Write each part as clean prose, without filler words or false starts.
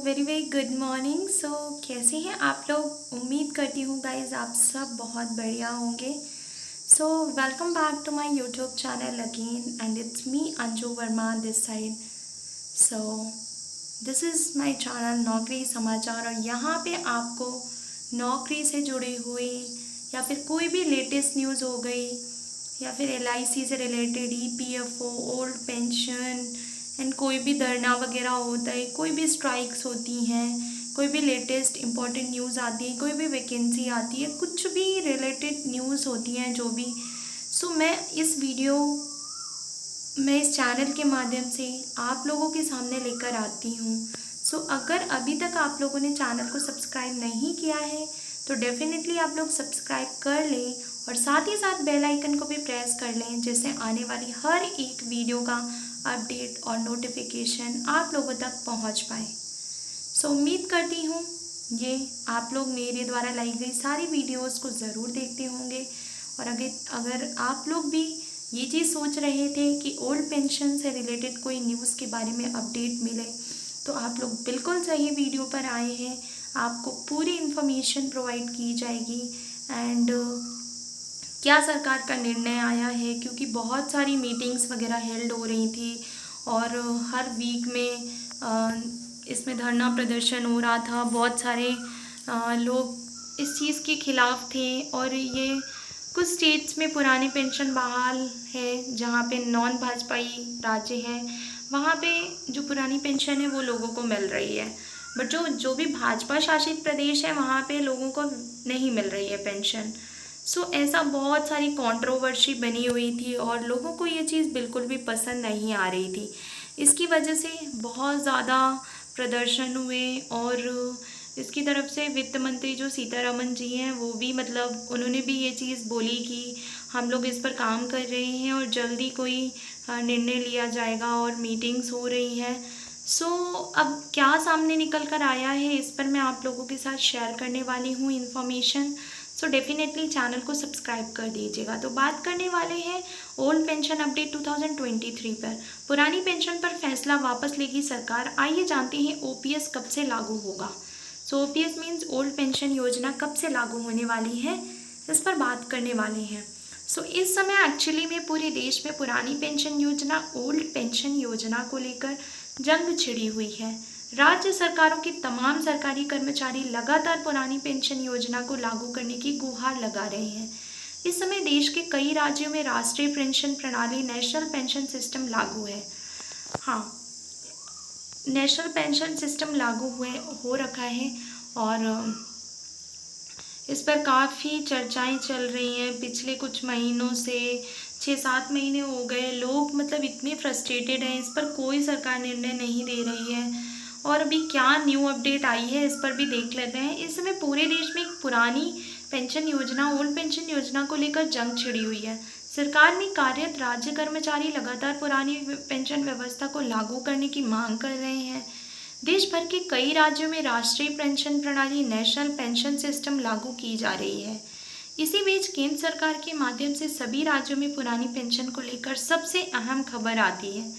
Very very good morning. So कैसे हैं आप लोग? उम्मीद करती हूँ गाइज आप सब बहुत बढ़िया होंगे। So welcome back to my YouTube channel again and it's me Anju Verma this side. So this is my channel Naukri Samachar, और यहाँ पे आपको नौकरी से जुड़ी हुई या फिर कोई भी लेटेस्ट न्यूज़ हो गई या फिर LIC से related, EPFO, old pension and कोई भी धरना वगैरह होता है, कोई भी स्ट्राइक्स होती हैं, कोई भी लेटेस्ट इंपॉर्टेंट न्यूज़ आती है, कोई भी वैकेंसी आती है, कुछ भी रिलेटेड न्यूज़ होती हैं जो भी। सो मैं इस चैनल के माध्यम से आप लोगों के सामने लेकर आती हूँ। सो अगर अभी तक आप लोगों ने चैनल को सब्सक्राइब नहीं किया है तो डेफिनेटली आप लोग सब्सक्राइब कर लें और साथ ही साथ बेल आइकन को भी प्रेस कर लें, जिससे आने वाली हर एक वीडियो का अपडेट और नोटिफिकेशन आप लोगों तक पहुंच पाए। सो उम्मीद करती हूँ ये आप लोग मेरे द्वारा लाई गई सारी वीडियोस को ज़रूर देखते होंगे। और अगर आप लोग भी ये चीज़ सोच रहे थे कि ओल्ड पेंशन से रिलेटेड कोई न्यूज़ के बारे में अपडेट मिले, तो आप लोग बिल्कुल सही वीडियो पर आए हैं। आपको पूरी इन्फॉर्मेशन प्रोवाइड की जाएगी एंड क्या सरकार का निर्णय आया है, क्योंकि बहुत सारी मीटिंग्स वगैरह हेल्ड हो रही थी और हर वीक में इसमें धरना प्रदर्शन हो रहा था। बहुत सारे लोग इस चीज़ के खिलाफ थे और ये कुछ स्टेट्स में पुरानी पेंशन बहाल है, जहाँ पे नॉन भाजपाई राज्य हैं वहाँ पे जो पुरानी पेंशन है वो लोगों को मिल रही है, बट जो भी भाजपा शासित प्रदेश है वहाँ पे लोगों को नहीं मिल रही है पेंशन। सो ऐसा बहुत सारी कंट्रोवर्सी बनी हुई थी और लोगों को ये चीज़ बिल्कुल भी पसंद नहीं आ रही थी। इसकी वजह से बहुत ज़्यादा प्रदर्शन हुए और इसकी तरफ से वित्त मंत्री जो सीतारमन जी हैं वो भी उन्होंने भी ये चीज़ बोली कि हम लोग इस पर काम कर रहे हैं और जल्दी कोई निर्णय लिया जाएगा और मीटिंग्स हो रही हैं। सो अब क्या सामने निकल कर आया है इस पर मैं आप लोगों के साथ शेयर करने वाली हूँ इन्फॉर्मेशन। सो डेफिनेटली चैनल को सब्सक्राइब कर दीजिएगा। तो बात करने वाले हैं ओल्ड पेंशन अपडेट 2023 पर। पुरानी पेंशन पर फैसला वापस लेगी सरकार। आइए जानते हैं OPS कब से लागू होगा। सो OPS मीन्स ओल्ड पेंशन योजना कब से लागू होने वाली है, इस पर बात करने वाले हैं। सो इस समय एक्चुअली में पूरे देश में पुरानी पेंशन योजना, ओल्ड पेंशन योजना को लेकर जंग छिड़ी हुई है। राज्य सरकारों के तमाम सरकारी कर्मचारी लगातार पुरानी पेंशन योजना को लागू करने की गुहार लगा रहे हैं। इस समय देश के कई राज्यों में राष्ट्रीय पेंशन प्रणाली नेशनल पेंशन सिस्टम लागू है। हाँ, नेशनल पेंशन सिस्टम लागू हो रखा है और इस पर काफ़ी चर्चाएं चल रही हैं पिछले कुछ महीनों से। 6-7 महीने हो गए, लोग इतने फ्रस्ट्रेटेड हैं, इस पर कोई सरकार निर्णय नहीं दे रही है। और अभी क्या न्यू अपडेट आई है इस पर भी देख लेते हैं। इस समय पूरे देश में एक पुरानी पेंशन योजना, ओल्ड पेंशन योजना को लेकर जंग छिड़ी हुई है। सरकार में कार्यरत राज्य कर्मचारी लगातार पुरानी पेंशन व्यवस्था को लागू करने की मांग कर रहे हैं। देश भर के कई राज्यों में राष्ट्रीय पेंशन प्रणाली नेशनल पेंशन सिस्टम लागू की जा रही है। इसी बीच केंद्र सरकार के माध्यम से सभी राज्यों में पुरानी पेंशन को लेकर सबसे अहम खबर आती है,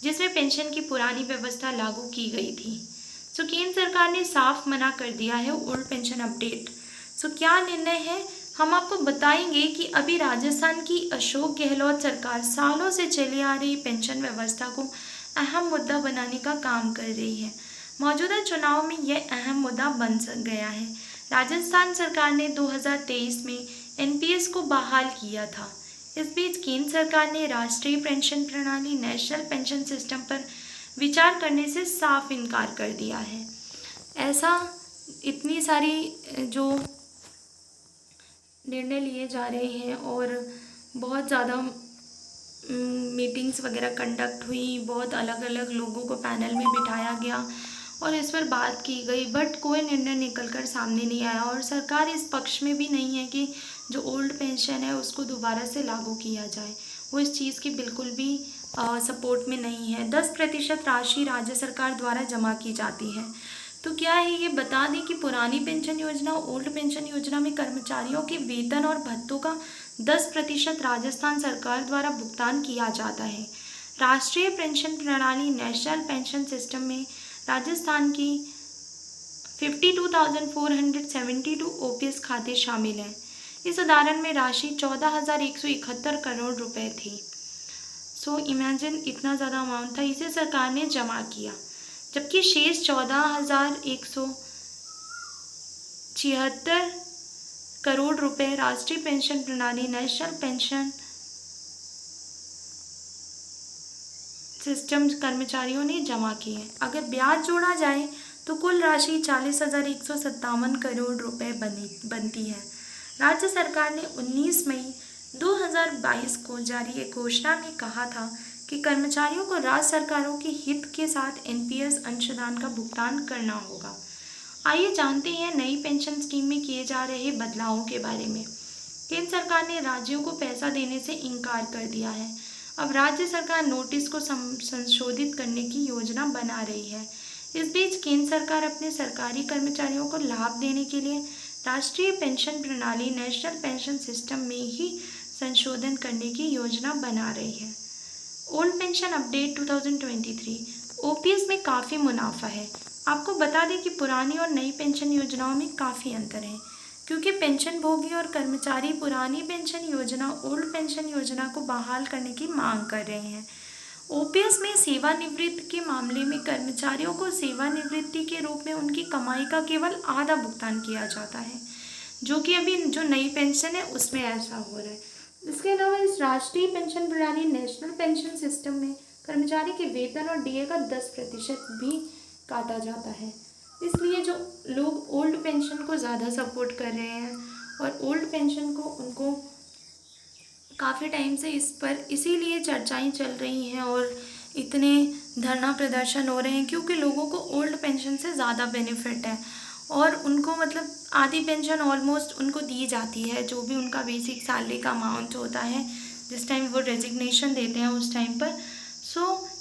जिसमें पेंशन की पुरानी व्यवस्था लागू की गई थी। सो केंद्र सरकार ने साफ मना कर दिया है ओल्ड पेंशन अपडेट। सो क्या निर्णय है हम आपको बताएंगे कि अभी राजस्थान की अशोक गहलोत सरकार सालों से चली आ रही पेंशन व्यवस्था को अहम मुद्दा बनाने का काम कर रही है। मौजूदा चुनाव में यह अहम मुद्दा बन गया है। राजस्थान सरकार ने 2023 में NPS को बहाल किया था। इस बीच केंद्र सरकार ने राष्ट्रीय पेंशन प्रणाली नेशनल पेंशन सिस्टम पर विचार करने से साफ इनकार कर दिया है। ऐसा इतनी सारी जो निर्णय लिए जा रहे हैं और बहुत ज़्यादा मीटिंग्स वगैरह कंडक्ट हुई, बहुत अलग अलग लोगों को पैनल में बिठाया गया और इस पर बात की गई, बट कोई निर्णय निकल कर सामने नहीं आया। और सरकार इस पक्ष में भी नहीं है कि जो ओल्ड पेंशन है उसको दोबारा से लागू किया जाए। वो इस चीज़ की बिल्कुल भी सपोर्ट में नहीं है। 10% राशि राज्य सरकार द्वारा जमा की जाती है। तो क्या है ये बता दें कि पुरानी पेंशन योजना, ओल्ड पेंशन योजना में कर्मचारियों के वेतन और भत्तों का 10% राजस्थान सरकार द्वारा भुगतान किया जाता है। राष्ट्रीय पेंशन प्रणाली नेशनल पेंशन सिस्टम में राजस्थान की 52,472 ओपीएस खाते शामिल हैं। इस उदाहरण में राशि 14,171 करोड़ रुपए थी। सो इमेजिन इतना ज़्यादा अमाउंट था, इसे सरकार ने जमा किया, जबकि शेष 14,176 करोड़ रुपए राष्ट्रीय पेंशन प्रणाली नेशनल पेंशन सिस्टम कर्मचारियों ने जमा किए। अगर ब्याज जोड़ा जाए तो कुल राशि 40,157 करोड़ रुपए बनती है। राज्य सरकार ने 19 मई 2022 को जारी एक घोषणा में कहा था कि कर्मचारियों को राज्य सरकारों के हित के साथ एनपीएस अंशदान का भुगतान करना होगा। आइए जानते हैं नई पेंशन स्कीम में किए जा रहे बदलावों के बारे में। केंद्र सरकार ने राज्यों को पैसा देने से इनकार कर दिया है। अब राज्य सरकार नोटिस को संशोधित करने की योजना बना रही है। इस बीच केंद्र सरकार अपने सरकारी कर्मचारियों को लाभ देने के लिए राष्ट्रीय पेंशन प्रणाली नेशनल पेंशन सिस्टम में ही संशोधन करने की योजना बना रही है। ओल्ड पेंशन अपडेट 2023 ओपीएस में काफ़ी मुनाफा है। आपको बता दें कि पुरानी और नई पेंशन योजनाओं में काफ़ी अंतर है, क्योंकि पेंशन भोगी और कर्मचारी पुरानी पेंशन योजना ओल्ड पेंशन योजना को बहाल करने की मांग कर रहे हैं। ओपीएस में सेवानिवृत्ति के मामले में कर्मचारियों को सेवानिवृत्ति के रूप में उनकी कमाई का केवल आधा भुगतान किया जाता है, जो कि अभी जो नई पेंशन है उसमें ऐसा हो रहा है। इसके अलावा इस राष्ट्रीय पेंशन प्रणाली नेशनल पेंशन सिस्टम में कर्मचारी के वेतन और डीए का 10% भी काटा जाता है। इसलिए जो लोग ओल्ड पेंशन को ज़्यादा सपोर्ट कर रहे हैं और ओल्ड पेंशन को उनको काफ़ी टाइम से इस पर इसीलिए चर्चाएं चल रही हैं और इतने धरना प्रदर्शन हो रहे हैं, क्योंकि लोगों को ओल्ड पेंशन से ज़्यादा बेनिफिट है और उनको मतलब आधी पेंशन ऑलमोस्ट उनको दी जाती है, जो भी उनका बेसिक सैलरी का अमाउंट होता है जिस टाइम वो रेजिग्नेशन देते हैं उस टाइम पर।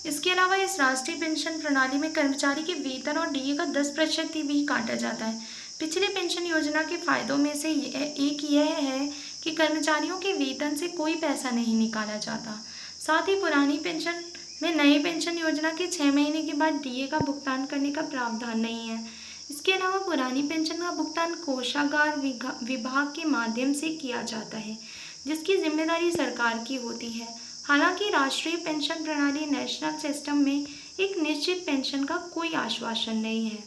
इसके अलावा इस राष्ट्रीय पेंशन प्रणाली में कर्मचारी के वेतन और डीए का 10% भी काटा जाता है। पिछले पेंशन योजना के फायदों में से एक यह है कि कर्मचारियों के वेतन से कोई पैसा नहीं निकाला जाता। साथ ही पुरानी पेंशन में नई पेंशन योजना के 6 महीने के बाद डीए का भुगतान करने का प्रावधान नहीं है। इसके अलावा पुरानी पेंशन का भुगतान कोषागार विभाग के माध्यम से किया जाता है, जिसकी जिम्मेदारी सरकार की होती है। हालांकि राष्ट्रीय पेंशन प्रणाली नेशनल सिस्टम में एक निश्चित पेंशन का कोई आश्वासन नहीं है।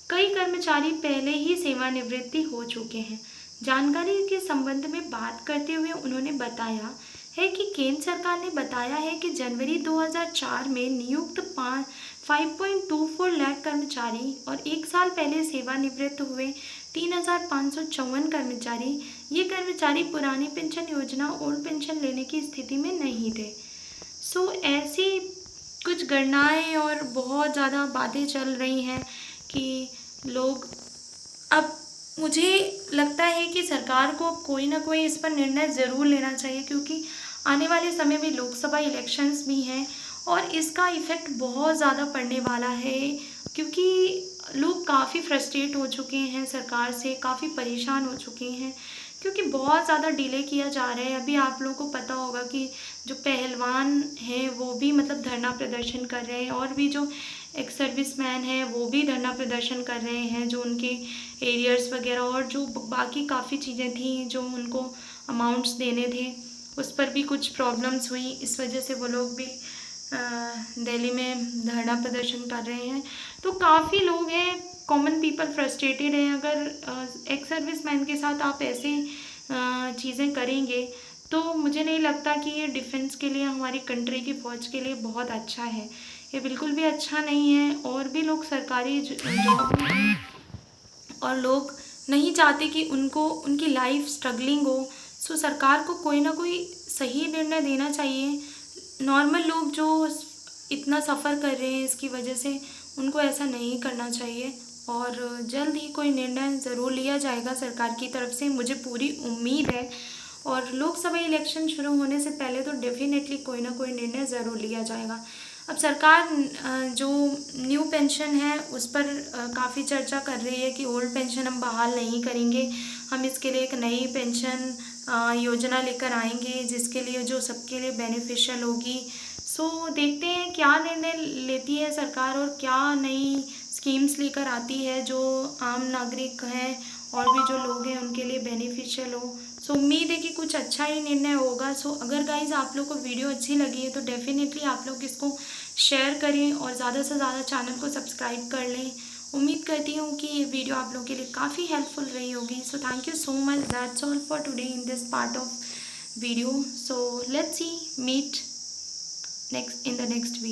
कई कर्मचारी पहले ही सेवानिवृत्ति हो चुके हैं। जानकारी के संबंध में बात करते हुए उन्होंने बताया है कि केंद्र सरकार ने बताया है कि जनवरी 2004 में नियुक्त 5.24 लाख कर्मचारी और एक साल पहले सेवानिवृत्त हुए 3,554 कर्मचारी, ये कर्मचारी पुरानी पेंशन योजना ओल्ड पेंशन लेने की स्थिति में नहीं थे। ऐसी कुछ गणनाएं और बहुत ज़्यादा बातें चल रही हैं कि लोग, अब मुझे लगता है कि सरकार को कोई ना कोई इस पर निर्णय ज़रूर लेना चाहिए, क्योंकि आने वाले समय में लोकसभा इलेक्शंस भी हैं और इसका इफ़ेक्ट बहुत ज़्यादा पड़ने वाला है, क्योंकि लोग काफ़ी फ्रस्ट्रेट हो चुके हैं सरकार से, काफ़ी परेशान हो चुके हैं, क्योंकि बहुत ज़्यादा डिले किया जा रहा है। अभी आप लोगों को पता होगा कि जो पहलवान हैं वो भी मतलब धरना प्रदर्शन कर रहे हैं, और भी जो एक सर्विसमैन हैं वो भी धरना प्रदर्शन कर रहे हैं, जो उनके एरियर्स वगैरह और जो बाकी काफ़ी चीज़ें थी जो उनको अमाउंट्स देने थे उस पर भी कुछ प्रॉब्लम्स हुई, इस वजह से वो लोग भी दिल्ली में धरना प्रदर्शन कर रहे हैं। तो काफ़ी लोग हैं, कॉमन पीपल फ्रस्ट्रेटेड हैं। अगर एक्स सर्विसमैन के साथ आप ऐसे चीज़ें करेंगे तो मुझे नहीं लगता कि ये डिफेंस के लिए, हमारी कंट्री की फ़ौज के लिए बहुत अच्छा है। ये बिल्कुल भी अच्छा नहीं है। और भी लोग सरकारी जॉब में और लोग नहीं चाहते कि उनकी लाइफ स्ट्रगलिंग हो। सरकार को कोई ना कोई सही निर्णय देना चाहिए। नॉर्मल लोग जो इतना सफ़र कर रहे हैं इसकी वजह से, उनको ऐसा नहीं करना चाहिए और जल्द ही कोई निर्णय ज़रूर लिया जाएगा सरकार की तरफ से, मुझे पूरी उम्मीद है। और लोकसभा इलेक्शन शुरू होने से पहले तो डेफिनेटली कोई ना कोई निर्णय ज़रूर लिया जाएगा। अब सरकार जो न्यू पेंशन है उस पर काफ़ी चर्चा कर रही है कि ओल्ड पेंशन हम बहाल नहीं करेंगे, हम इसके लिए एक नई पेंशन योजना लेकर आएंगे जिसके लिए जो सबके लिए बेनिफिशियल होगी। देखते हैं क्या निर्णय लेती है सरकार और क्या नई स्कीम्स लेकर आती है जो आम नागरिक हैं और भी जो लोग हैं उनके लिए बेनिफिशियल हो। सो उम्मीद है कि कुछ अच्छा ही निर्णय होगा। सो अगर गाइज आप लोग को वीडियो अच्छी लगी है तो डेफिनेटली आप लोग इसको शेयर करें और ज़्यादा से ज़्यादा चैनल को सब्सक्राइब कर लें। उम्मीद करती हूँ कि ये वीडियो आप लोगों के लिए काफ़ी हेल्पफुल रही होगी। So thank you so much, that's all for today in this part of video. So let's see meet next in the next video.